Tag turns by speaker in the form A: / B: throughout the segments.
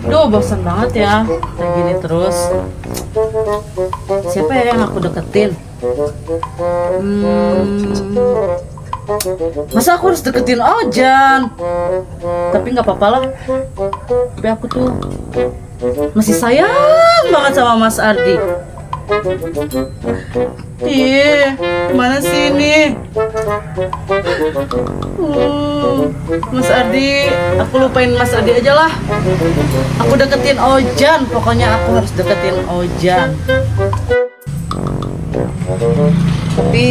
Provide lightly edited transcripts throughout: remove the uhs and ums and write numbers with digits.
A: Duh, bosan banget ya kayak gini terus. Siapa ya yang aku deketin? Masa aku harus deketin Ojan? Tapi nggak apa-apa lah. Tapi aku tuh masih sayang banget sama Mas Ardi. Iya, mana sih ini? Mas Ardi, aku lupain Mas Ardi aja lah. Aku deketin Ojan, pokoknya aku harus deketin Ojan. Tapi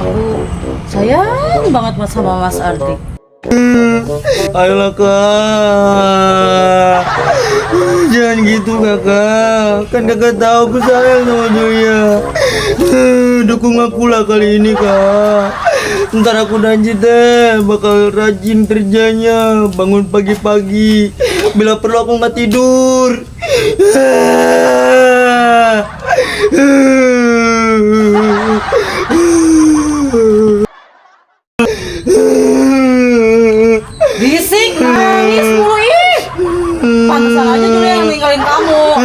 A: aku sayang banget sama Mas Ardi.
B: Ayolah kak, jangan gitu kakak. Kan kakak tahu aku sayang sama Julia. Dukung aku lah kali ini kak. Ntar aku janji deh bakal rajin kerjanya, bangun pagi-pagi. Bila perlu aku nggak tidur.
A: Bisik, nangis mulu ih. Pantesan aja dulu yang ninggalin kamu.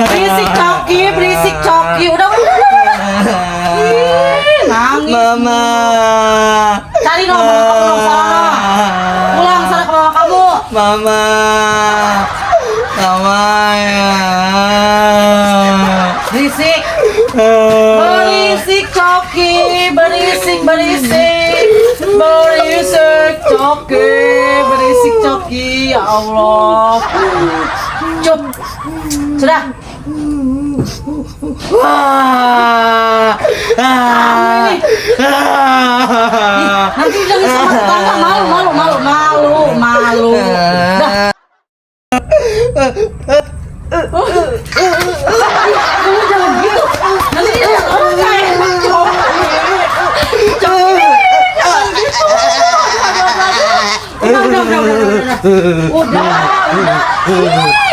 A: Berisik Coki. Udah. Ih, nangis.
B: Mama.
A: Cari dong mama kamu dong sana. Pulang sana ke mama kamu.
B: Mama. Mama ya.
A: Berisik. Berisik Coki, berisik Coki, ya Allah. Cup. Sudah. Nanti jangan sama tetangga, malu. Dah. Kamu jangan gitu. Nanti dia udah.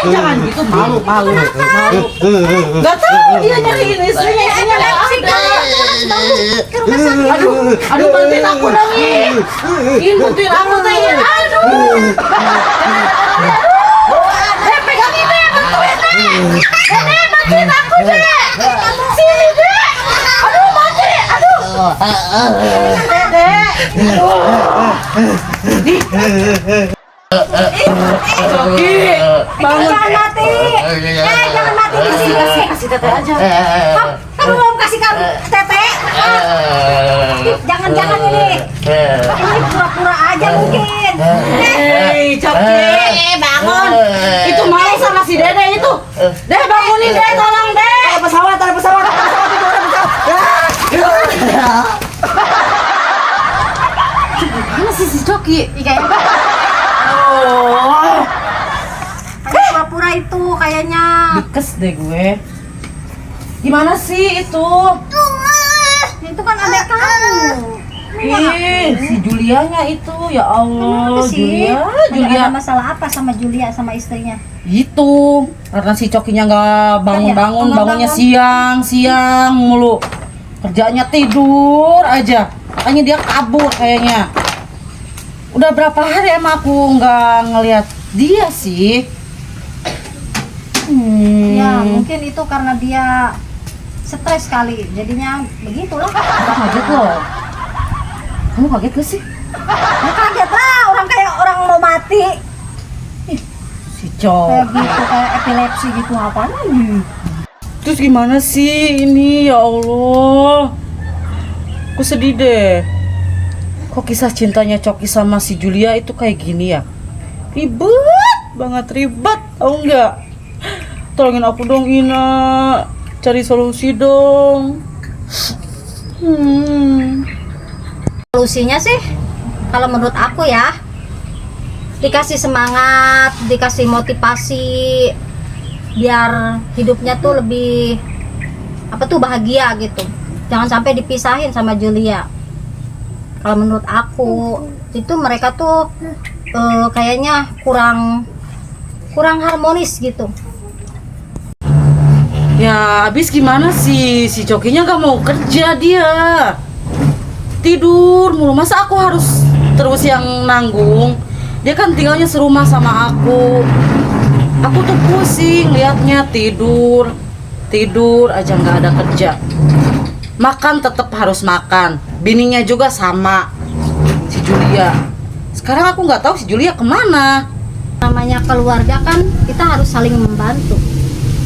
A: Jangan gitu, malu. Gak tahu dia nyariin istrinya ada. Aduh, bantuin aku dong nih. Bantuin aku tanya. Aduh. Pegang ini, bantuin nih. Bantuin aku deh. Sini deh. Aduh, mati. Aduh. Dedek. Coki, bangun.
C: Jangan mati. Jangan mati di sini.
A: Kasih teteh aja.
C: Kamu mau kasih kamu tete? Jangan ini. Ini pura-pura aja mungkin.
A: Hei, Coki, bangun. Itu malu sama si Dede itu. Deh, bangunin Deh, tolong Deh.
C: Ada pesawat itu, ada pesawat.
A: Mana sih si Coki?
C: Kayaknya
A: Oh,
C: pura-pura itu kayaknya.
A: dikes deh gue. Gimana sih itu?
C: Itu kan adek kamu.
A: Si Julianya itu, ya Allah.
C: Kenapa sih?
A: Julia.
C: Ada masalah apa sama Julia sama istrinya?
A: Itu karena si Cokinya nggak bangun-bangun,
C: Nggak
A: bangunnya
C: bangun.
A: siang mulu, kerjanya tidur aja, makanya dia kabur kayaknya. Udah berapa hari emang aku nggak ngelihat dia sih.
C: Ya mungkin itu karena dia stres kali, jadinya begitulah.
A: Aku kaget loh. Kamu kaget gak sih?
C: Ya kaget lah, orang kayak orang mau mati.
A: Si Cok.
C: Kayak gitu, kayak epilepsi gitu, apa lagi?
A: Terus gimana sih ini, ya Allah? Aku sedih deh. Kok kisah cintanya Coki sama si Julia itu kayak gini ya? Ribet, tau nggak? Tolongin aku dong Ina, cari solusi dong.
C: Solusinya sih, kalau menurut aku ya, dikasih semangat, dikasih motivasi, biar hidupnya tuh lebih bahagia gitu. Jangan sampai dipisahin sama Julia. Kalau menurut aku itu mereka tuh kayaknya kurang harmonis gitu.
A: Ya, habis gimana sih? Si Cokinya nggak mau kerja dia. tidur mulu. Masa aku harus terus yang nanggung? Dia kan tinggalnya serumah sama aku. Aku tuh pusing liatnya, tidur aja nggak ada kerja. Makan tetap harus makan. Bininya juga sama, si Julia. Sekarang aku nggak tahu si Julia kemana.
C: Namanya keluarga kan kita harus saling membantu.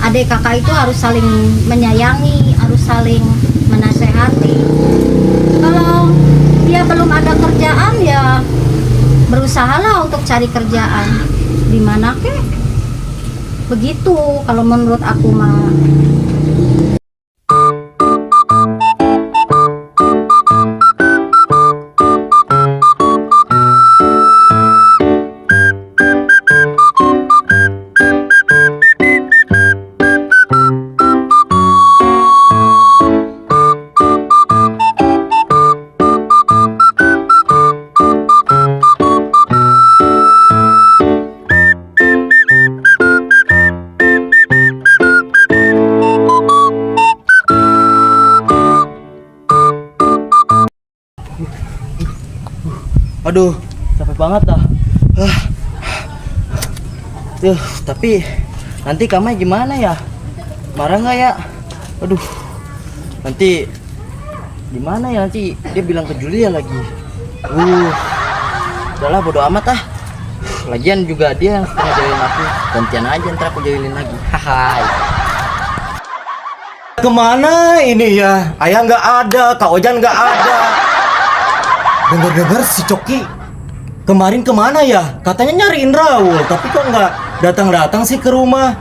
C: Adik kakak itu harus saling menyayangi, harus saling menasehati. Kalau dia belum ada kerjaan ya berusahalah untuk cari kerjaan. Di mana kek? Begitu kalau menurut aku mah.
B: Aduh, capek banget dah. Tapi nanti Kamai gimana ya? Marah nggak ya? Aduh, nanti gimana ya, nanti dia bilang ke Julia lagi. Udahlah bodo amat ah. Lagian juga dia yang setengah jahilin aku. Gantian aja ntar aku jahilin lagi. Hai. Kemana ini ya? Ayah nggak ada, Kak Ojan nggak ada. Dengar-dengar si Coki kemarin kemana ya? Katanya nyariin Raul, tapi kok nggak datang-datang sih ke rumah.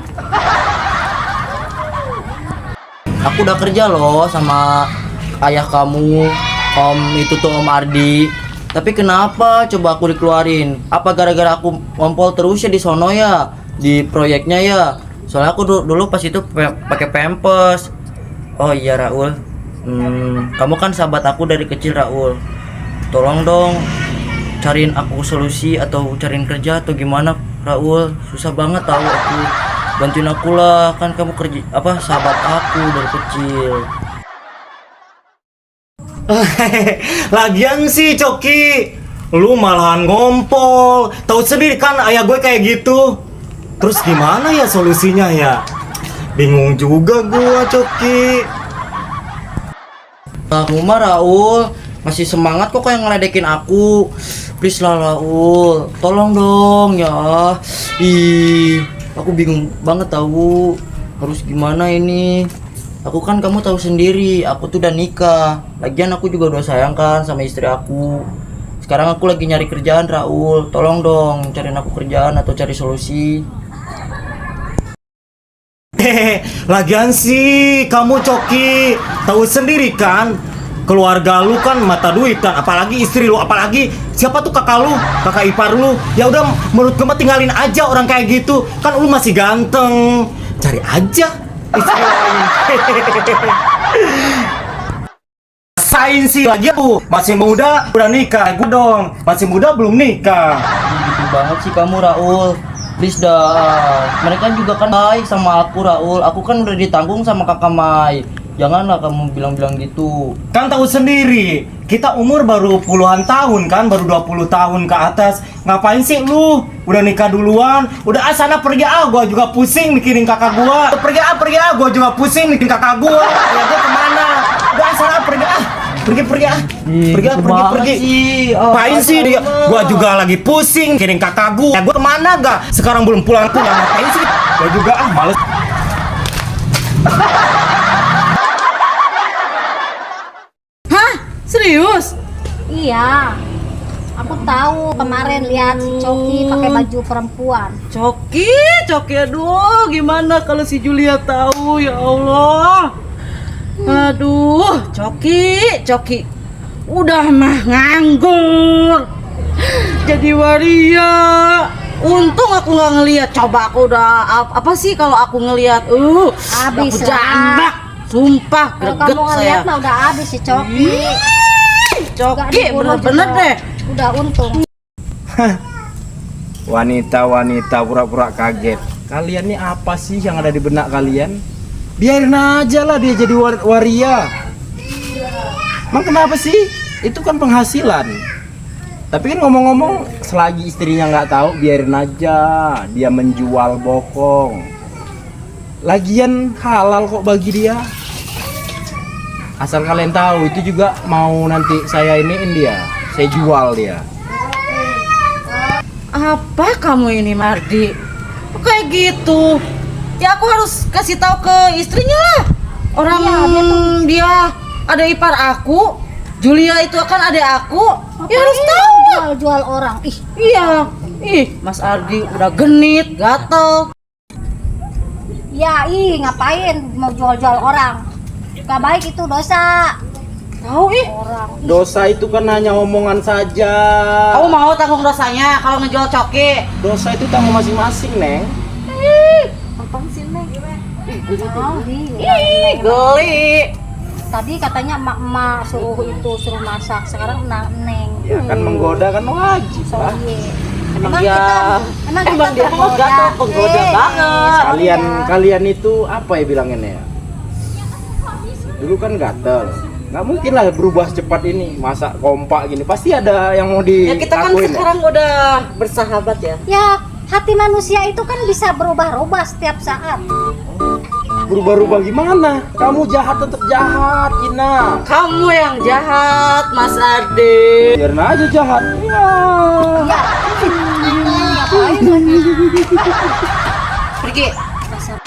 B: Aku udah kerja loh sama ayah kamu, Om itu tuh Om Ardi. Tapi kenapa coba aku dikeluarin? Apa gara-gara aku ngompol terus ya di sono ya, di proyeknya ya? Soalnya aku dulu pas itu pakai pampers. Oh iya Raul, kamu kan sahabat aku dari kecil Raul. Tolong dong cariin aku solusi atau cariin kerja atau gimana Raul, susah banget tahu aku. Bantuin aku lah, kan kamu kerja sahabat aku dari kecil. Lagian sih Coki, lu malahan ngompol. Tahu sendiri kan ayah gue kayak gitu. Terus gimana ya solusinya ya? Bingung juga gua Coki. Kamu mah Raul masih semangat kok kayak ngeledekin aku. Please lah Raul, tolong dong ya. Aku bingung banget tahu harus gimana ini. Aku kan kamu tahu sendiri, aku tuh udah nikah. Lagian aku juga udah sayang kan sama istri aku. Sekarang aku lagi nyari kerjaan Raul, tolong dong cariin aku kerjaan atau cari solusi. Lagian sih kamu Coki, tahu sendiri kan, keluarga lu kan mata duit kan, apalagi istri lu, apalagi siapa tuh kakak lu, kakak ipar lu. Ya udah menurut gue tinggalin aja orang kayak gitu, kan lu masih ganteng, cari aja istri lain. Rasain sih lagi aku masih muda udah nikah, gue dong masih muda belum nikah. Gitu banget sih kamu Raul. Please dah, mereka juga kan baik sama aku Raul. Aku kan udah ditanggung sama kakak Mai. Janganlah kamu bilang-bilang gitu. Kan tahu sendiri, kita umur baru puluhan tahun kan, baru 20 tahun ke atas. Ngapain sih lu? Udah nikah duluan. Udah sana pergi gua juga pusing mikirin kakak gua. Pergi gua juga pusing mikirin kakak gua. Ya gua kemana? Udah sana pergi pergi Ngapain sih dia? Gua juga lagi pusing mikirin kakak gua. Ya gua kemana gak? Sekarang belum pulang. Ngapain sih? Gua juga males.
A: Serius?
C: Iya. Aku tahu kemarin lihat si Coki pakai baju perempuan.
A: Coki, aduh, gimana kalau si Julia tahu, ya Allah. Aduh, Coki, udah mah nganggur, jadi waria. Untung aku nggak ngelihat. Coba aku udah apa sih kalau aku ngelihat,
C: Habis
A: aku jambak, sumpah,
C: Kalau
A: greget
C: kamu
A: saya.
C: ngeliat mah udah habis si Coki.
A: Coki, bener-bener
C: juga.
A: deh.
C: Udah untung.
D: Wanita-wanita pura-pura kaget. Kalian nih apa sih yang ada di benak kalian? Biarin aja lah dia jadi waria. Emang kenapa sih? itu kan penghasilan. Tapi kan ngomong-ngomong, selagi istrinya nggak tahu, biarin aja dia menjual bokong. Lagian halal kok bagi dia. Asal kalian tahu, itu juga mau nanti saya iniin dia, saya jual dia.
A: Apa kamu ini Mardi? Kok kayak gitu? Ya aku harus kasih tahu ke istrinya lah. Orang dia ada ipar aku, Julia itu kan adik aku. Ya harus tahu.
C: Jual-jual orang. Ih,
A: Iya. Mas Ardi udah genit, gatel.
C: ya ngapain mau jual-jual orang? Gak baik itu dosa.
A: Tahu
C: Orang.
D: Dosa itu kan hanya omongan saja.
A: Kamu mau tanggung dosanya kalau ngejual coki?
D: Dosa itu tanggung masing-masing, Neng.
A: Apaan sih Neng?
C: Ih,
A: Geli.
C: tadi katanya emak-emak suruh masak, sekarang neng.
D: Ya kan menggoda kan wajib lah.
C: Sorry.
A: Emang
C: Emang
A: dia gatel, penggoda banget.
D: Kalian itu apa ya bilanginnya ya? Dulu kan gatel. Nggak mungkin lah berubah secepat ini. Masa kompak gini, pasti ada yang mau
A: Ya kita kan
D: dilakuin.
A: sekarang udah bersahabat ya.
C: Ya, hati manusia itu kan bisa berubah-ubah setiap saat.
D: Berubah-ubah gimana? Kamu jahat tetap jahat, Ina.
A: Kamu yang jahat, Mas Ardi.
D: Biarin aja jahat. Ya.
C: Ya, ngapain lagi?
A: Pergi.
C: Dasar.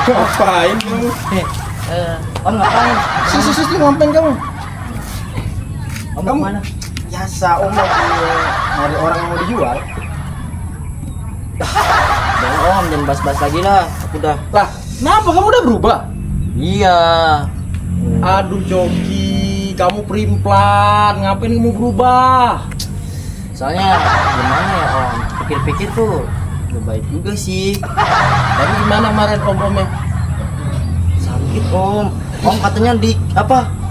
D: Ngapain kamu?
A: Om ngapain?
D: Sus, ngapain kamu?
A: Om
D: Kamu
A: mana?
D: biasa om lagi nyari orang yang mau dijual.
B: Jangan om, jangan bahas-bahas lagi lah. Aku udah.
D: Lah, kenapa kamu udah berubah?
B: Iya.
D: Aduh Joki, kamu primplan, ngapain kamu berubah?
B: Soalnya gimana ya om? Pikir-pikir tuh udah baik juga sih.
D: Tapi gimana kemarin om-omnya?
B: Sakit om. Om katanya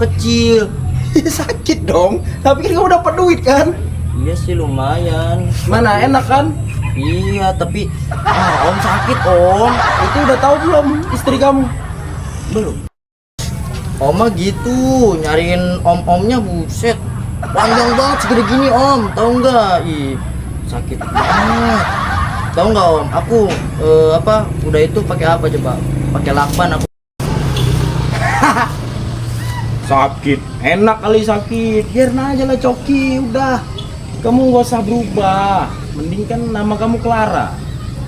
B: kecil.
D: Sakit dong, tapi kan kamu dapat duit kan?
B: Iya sih lumayan.
D: Mana enak kan?
B: Iya tapi om sakit om.
D: Itu udah tahu belum istri kamu?
B: Belum. Oma gitu nyariin om-omnya buset. Panjang banget segede gini om. Tahu nggak? Ih sakit banget. Tahu nggak om? Aku udah itu pakai apa coba? Pakai lakban aku.
D: Sakit, enak kali sakit. Biarin aja lah Coki, udah. Kamu nggak usah berubah. Mending kan nama kamu Clara.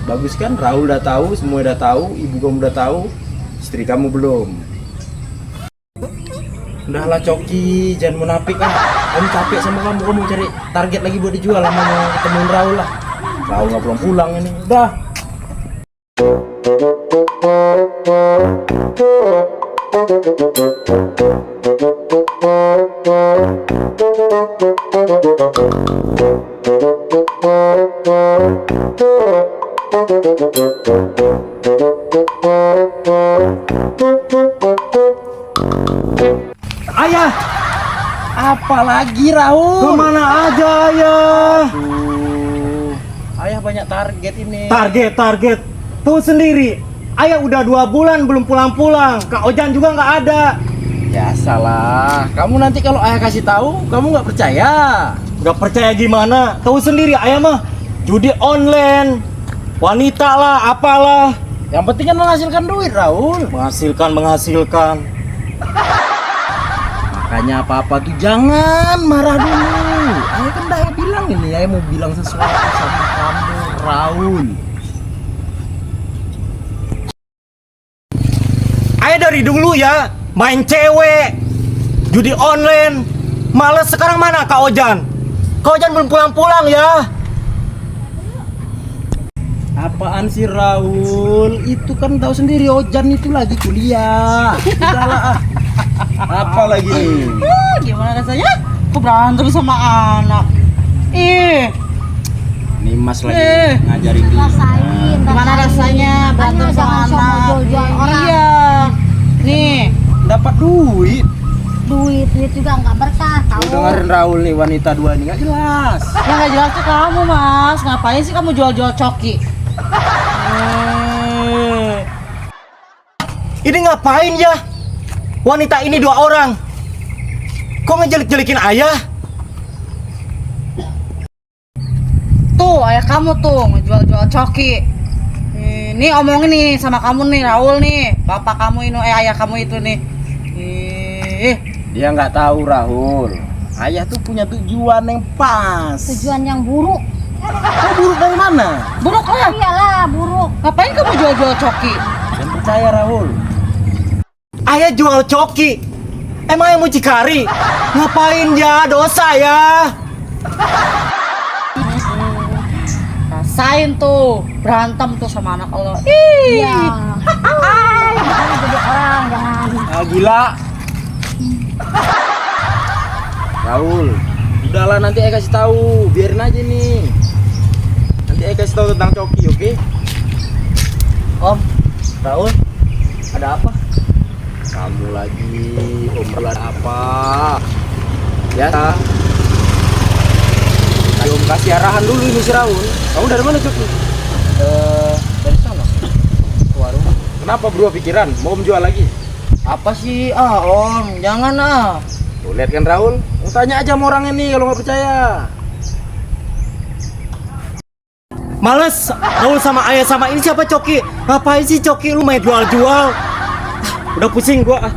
D: Bagus kan? Raul udah tahu, semua udah tahu, ibu kamu udah tahu, istri kamu belum. Udahlah Coki, jangan munafik ah. Om capek sama kamu cari target lagi buat dijual sama mau ketemuin Raul lah. Raul nggak pulang ini. Udah. Ayah, apalagi Raul?
B: Kemana aja ayah?
D: Ayah banyak target ini.
B: Target. Tuh sendiri. Ayah udah 2 bulan belum pulang-pulang. Kak Ojan juga nggak ada.
D: Ya salah. Kamu nanti kalau ayah kasih tahu, kamu nggak percaya.
B: Nggak percaya gimana? Tahu sendiri ayah mah judi online, wanita lah, apalah.
D: Yang penting kan menghasilkan duit, Raul.
B: Menghasilkan.
D: Makanya apa-apa tuh jangan marah dulu. Ayah kan udah bilang ini, ayah mau bilang sesuatu sama kamu, Raul.
B: Ayah dari dulu ya main cewek, judi online. Males sekarang mana Kak Ojan? Kak Ojan belum pulang-pulang ya.
D: Apaan sih Raul? Itu kan tahu sendiri Ojan itu lagi kuliah. Udahlah ah. Apa lagi?
A: Gimana rasanya? Aku berantem sama anak.
D: Ini Mas lagi
A: Eh.
D: ngajarin dia.
C: Rasain.
A: Gimana rasanya berantem
C: Makanya
A: sama
C: jangan sok
A: anak?
C: jual-jual orang.
A: Iya. Nih,
D: Dapat duit.
C: Duit juga nggak berkah,
D: Lu
C: tahu.
D: dengerin Raul nih, wanita dua ini nggak jelas.
A: yang nggak jelas tuh kamu Mas. Ngapain sih kamu jual-jual coki?
B: Ini ngapain ya? Wanita ini 2 orang. Kok ngejelik-jelikin ayah?
A: Tuh, ayah kamu tuh ngejual-jual coki. Ini omongin nih sama kamu nih, Raul nih. Bapak kamu ini, ayah kamu itu nih. Ih,
D: Dia nggak tahu Raul. Ayah tuh punya tujuan yang pas.
C: Tujuan yang buruk.
D: Kau buruk dari mana?
A: buruk lah.
C: Iyalah, buruk.
A: Ngapain kamu jual-jual coki?
D: Dan percaya Raul.
B: Ayah jual coki. Emang yang mucikari? Ngapain ya? Dosa ya.
A: Rasain tuh, berantem tuh sama anak Allah. Ih.
C: Iya. Jangan jadi orang, jangan.
D: Ah, gila. Raul, udahlah nanti saya kasih tahu, biarin aja nih. Nanti saya kasih tahu tentang coki, oke?
B: Om, Raul, ada apa?
D: Kamu lagi obrolan apa? Ya. Ayo Om kasih arahan dulu ini si Raul. Kamu dari mana coki?
B: Dari sana. Ke warung.
D: Kenapa berubah pikiran? Mau Om jual lagi?
B: Apa sih? Om, jangan ah.
D: Tuh lihat kan Raul, tanya aja sama orang ini kalau nggak percaya.
B: Males, Raul sama ayah sama ini siapa Coki? Ngapain sih Coki lu main jual-jual? Udah pusing gua.